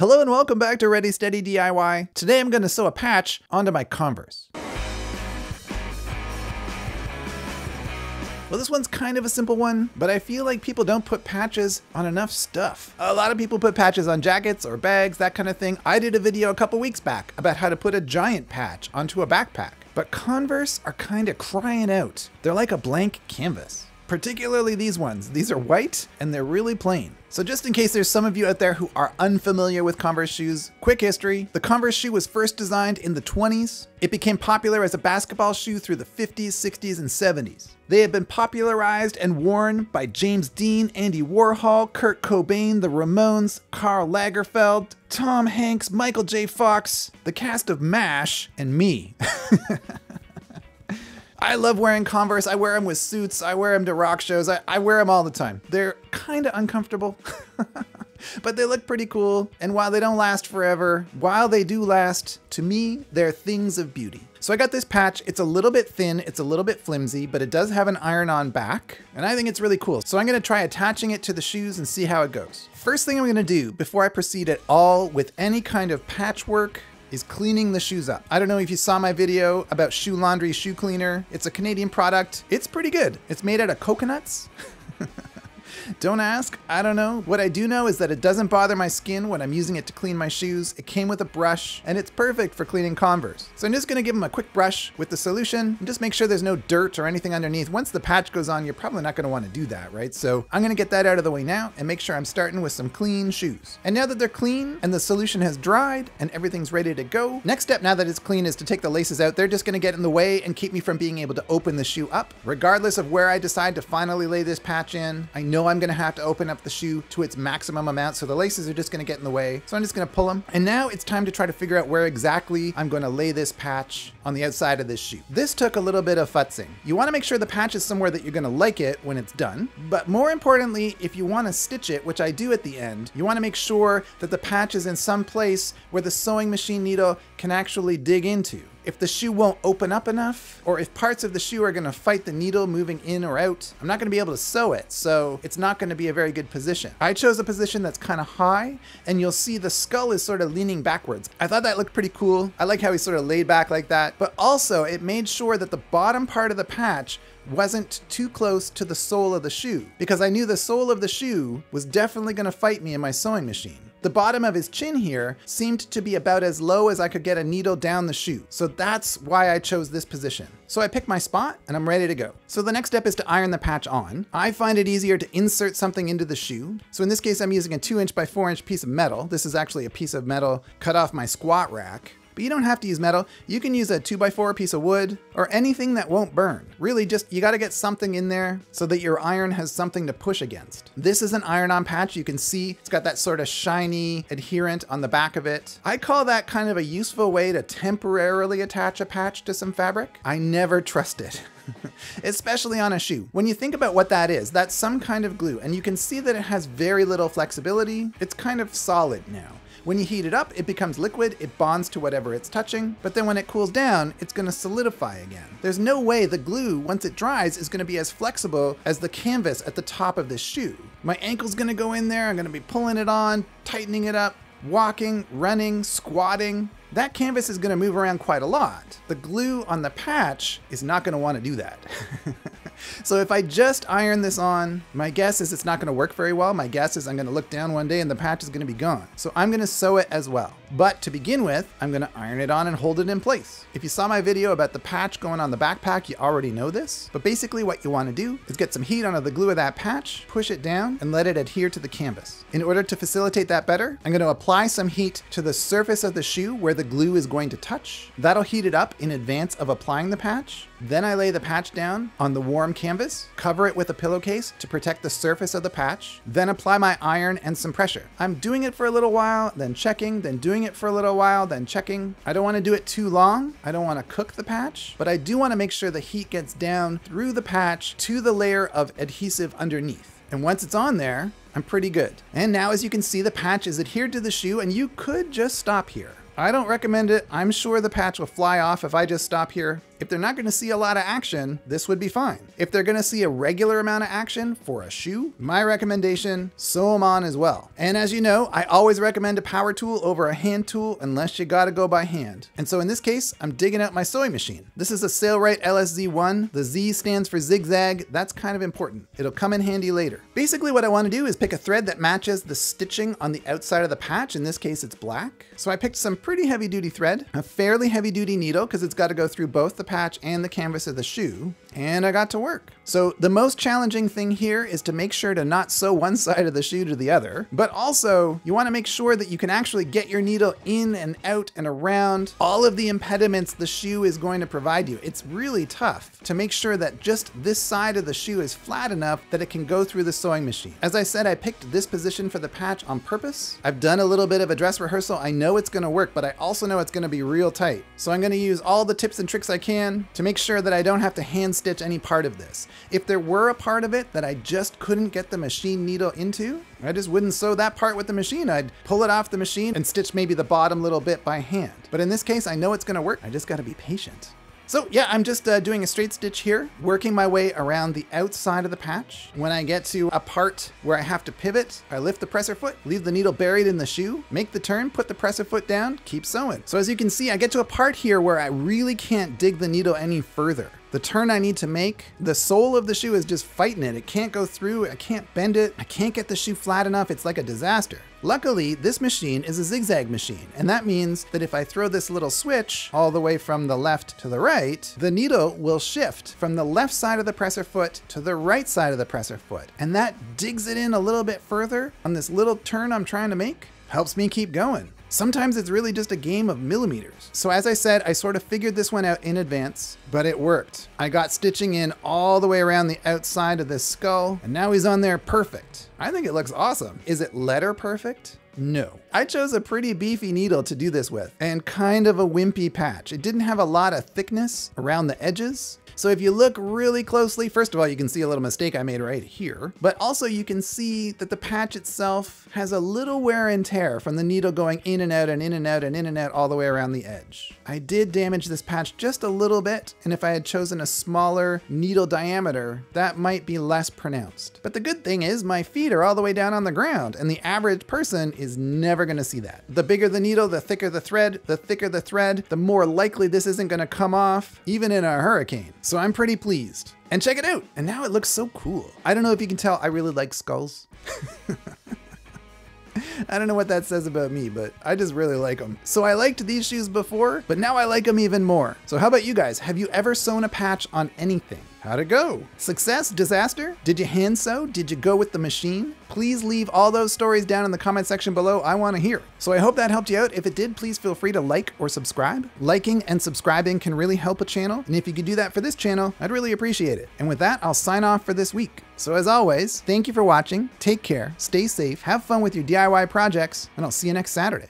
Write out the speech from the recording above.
Hello and welcome back to Ready Steady DIY. Today I'm going to sew a patch onto my Converse. Well, this one's kind of a simple one, but I feel like people don't put patches on enough stuff. A lot of people put patches on jackets or bags, that kind of thing. I did a video a couple weeks back about how to put a giant patch onto a backpack, but Converse are kind of crying out. They're like a blank canvas. Particularly these ones. These are white and they're really plain. So just in case there's some of you out there who are unfamiliar with Converse shoes, quick history. The Converse shoe was first designed in the 20s. It became popular as a basketball shoe through the 50s, 60s, and 70s. They have been popularized and worn by James Dean, Andy Warhol, Kurt Cobain, the Ramones, Karl Lagerfeld, Tom Hanks, Michael J. Fox, the cast of MASH, and me. I love wearing Converse. I wear them with suits. I wear them to rock shows. I wear them all the time. They're kind of uncomfortable, but they look pretty cool. And while they don't last forever, while they do last, to me, they're things of beauty. So I got this patch. It's a little bit thin. It's a little bit flimsy, but it does have an iron-on back. And I think it's really cool. So I'm going to try attaching it to the shoes and see how it goes. First thing I'm going to do before I proceed at all with any kind of patchwork is cleaning the shoes up. I don't know if you saw my video about Shoe Laundry Shoe Cleaner. It's a Canadian product. It's pretty good. It's made out of coconuts. Don't ask, I don't know. What I do know is that it doesn't bother my skin when I'm using it to clean my shoes. It came with a brush and it's perfect for cleaning Converse. So I'm just gonna give them a quick brush with the solution and just make sure there's no dirt or anything underneath. Once the patch goes on, you're probably not gonna wanna do that, right? So I'm gonna get that out of the way now and make sure I'm starting with some clean shoes. And now that they're clean and the solution has dried and everything's ready to go, next step now that it's clean is to take the laces out. They're just gonna get in the way and keep me from being able to open the shoe up. Regardless of where I decide to finally lay this patch in, I know I'm gonna have to open up the shoe to its maximum amount, so the laces are just gonna get in the way. So I'm just gonna pull them. And now it's time to try to figure out where exactly I'm gonna lay this patch on the outside of this shoe. This took a little bit of futzing. You wanna make sure the patch is somewhere that you're gonna like it when it's done. But more importantly, if you wanna stitch it, which I do at the end, you wanna make sure that the patch is in some place where the sewing machine needle can actually dig into. If the shoe won't open up enough, or if parts of the shoe are gonna fight the needle moving in or out, I'm not gonna be able to sew it, so it's not gonna be a very good position. I chose a position that's kind of high, and you'll see the skull is sort of leaning backwards. I thought that looked pretty cool. I like how he sort of laid back like that, but also it made sure that the bottom part of the patch wasn't too close to the sole of the shoe, because I knew the sole of the shoe was definitely gonna fight me in my sewing machine. The bottom of his chin here seemed to be about as low as I could get a needle down the shoe. So that's why I chose this position. So I picked my spot and I'm ready to go. So the next step is to iron the patch on. I find it easier to insert something into the shoe. So in this case, I'm using a 2" by 4" piece of metal. This is actually a piece of metal cut off my squat rack. But you don't have to use metal. You can use a 2" by 4" piece of wood or anything that won't burn. Really just, you gotta get something in there so that your iron has something to push against. This is an iron-on patch. You can see it's got that sort of shiny adherent on the back of it. I call that kind of a useful way to temporarily attach a patch to some fabric. I never trust it. Especially on a shoe. When you think about what that is, that's some kind of glue, and you can see that it has very little flexibility. It's kind of solid now. When you heat it up, it becomes liquid, it bonds to whatever it's touching, but then when it cools down, it's gonna solidify again. There's no way the glue, once it dries, is gonna be as flexible as the canvas at the top of this shoe. My ankle's gonna go in there, I'm gonna be pulling it on, tightening it up, walking, running, squatting. That canvas is gonna move around quite a lot. The glue on the patch is not gonna wanna do that. So if I just iron this on, my guess is it's not gonna work very well. My guess is I'm gonna look down one day and the patch is gonna be gone. So I'm gonna sew it as well. But to begin with, I'm gonna iron it on and hold it in place. If you saw my video about the patch going on the backpack, you already know this. But basically what you wanna do is get some heat onto the glue of that patch, push it down, and let it adhere to the canvas. In order to facilitate that better, I'm gonna apply some heat to the surface of the shoe where the glue is going to touch. That'll heat it up in advance of applying the patch. Then I lay the patch down on the warm canvas, cover it with a pillowcase to protect the surface of the patch, then apply my iron and some pressure. I'm doing it for a little while, then checking, then doing it for a little while, then checking. I don't want to do it too long. I don't want to cook the patch, but I do want to make sure the heat gets down through the patch to the layer of adhesive underneath. And once it's on there, I'm pretty good. And now as you can see, the patch is adhered to the shoe and you could just stop here. I don't recommend it. I'm sure the patch will fly off if I just stop here. If they're not gonna see a lot of action, this would be fine. If they're gonna see a regular amount of action for a shoe, my recommendation, sew them on as well. And as you know, I always recommend a power tool over a hand tool unless you gotta go by hand. And so in this case, I'm digging out my sewing machine. This is a Sailrite LSZ1. The Z stands for zigzag. That's kind of important. It'll come in handy later. Basically what I wanna do is pick a thread that matches the stitching on the outside of the patch. In this case, it's black. So I picked some pretty heavy duty thread, a fairly heavy duty needle because it's got to go through both the patch and the canvas of the shoe, and I got to work. So the most challenging thing here is to make sure to not sew one side of the shoe to the other, but also you want to make sure that you can actually get your needle in and out and around all of the impediments the shoe is going to provide you. It's really tough to make sure that just this side of the shoe is flat enough that it can go through the sewing machine. As I said, I picked this position for the patch on purpose. I've done a little bit of a dress rehearsal. I know it's going to work, but I also know it's going to be real tight. So I'm going to use all the tips and tricks I can to make sure that I don't have to hand stitch any part of this. If there were a part of it that I just couldn't get the machine needle into, I just wouldn't sew that part with the machine. I'd pull it off the machine and stitch maybe the bottom little bit by hand. But in this case, I know it's going to work. I just got to be patient. So yeah, I'm just doing a straight stitch here, working my way around the outside of the patch. When I get to a part where I have to pivot, I lift the presser foot, leave the needle buried in the shoe, make the turn, put the presser foot down, keep sewing. So as you can see, I get to a part here where I really can't dig the needle any further. The turn I need to make, the sole of the shoe is just fighting it. It can't go through, I can't bend it, I can't get the shoe flat enough. It's like a disaster. Luckily, this machine is a zigzag machine, and that means that if I throw this little switch all the way from the left to the right, the needle will shift from the left side of the presser foot to the right side of the presser foot. And that digs it in a little bit further on this little turn I'm trying to make, helps me keep going. Sometimes it's really just a game of millimeters. So as I said, I sort of figured this one out in advance, but it worked. I got stitching in all the way around the outside of this skull, and now he's on there perfect. I think it looks awesome. Is it letter perfect? No. I chose a pretty beefy needle to do this with, and kind of a wimpy patch. It didn't have a lot of thickness around the edges. So if you look really closely, first of all, you can see a little mistake I made right here, but also you can see that the patch itself has a little wear and tear from the needle going in and out and in and out and in and out all the way around the edge. I did damage this patch just a little bit, and if I had chosen a smaller needle diameter, that might be less pronounced. But the good thing is my feet are all the way down on the ground, and the average person is never gonna see that. The bigger the needle, the thicker the thread, the more likely this isn't gonna come off, even in a hurricane. So I'm pretty pleased. And check it out, and now it looks so cool. I don't know if you can tell, I really like skulls. I don't know what that says about me, but I just really like them. So I liked these shoes before, but now I like them even more. So how about you guys? Have you ever sewn a patch on anything? How'd it go? Success? Disaster? Did you hand sew? Did you go with the machine? Please leave all those stories down in the comment section below. I want to hear. So I hope that helped you out. If it did, please feel free to like or subscribe. Liking and subscribing can really help a channel. And if you could do that for this channel, I'd really appreciate it. And with that, I'll sign off for this week. So as always, thank you for watching. Take care, stay safe, have fun with your DIY projects, and I'll see you next Saturday.